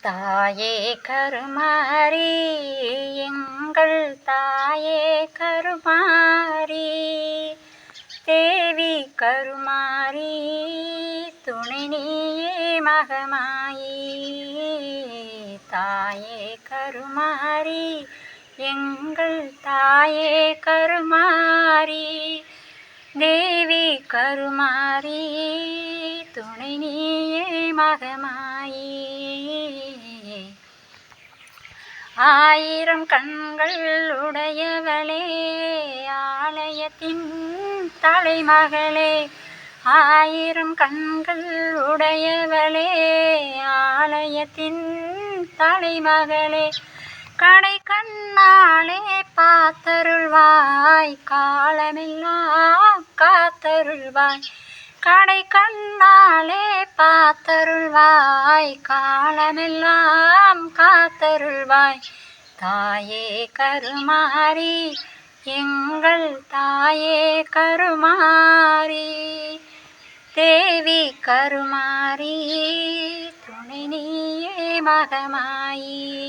தாயே கருமாரி எங்கள் தாயே கருமாரி தேவி கருமாரி துணை நீயே மகமாயி. தாயே கருமாரி எங்கள் தாயே கருமாரி தேவி கருமாரி துணை நீயே மகமாயி. ஆயிரம் கண்கள் உடையவளே ஆலயத்தின் தலைமகளே, ஆயிரம் கண்கள் உடையவளே ஆலயத்தின் தலைமகளே, கடை கண்ணாலே பார்த்தருள்வாய் காலமெல்லாம் காத்தருள்வாய், கடை கண்ணாலே பார்த்தருள்வாய் காலமெல்லாம் காத்தருள்வாய். தாயே கருமாரி எங்கள் தாயே கருமாரி தேவி கருமாரி துணை நீயே மகமாயி.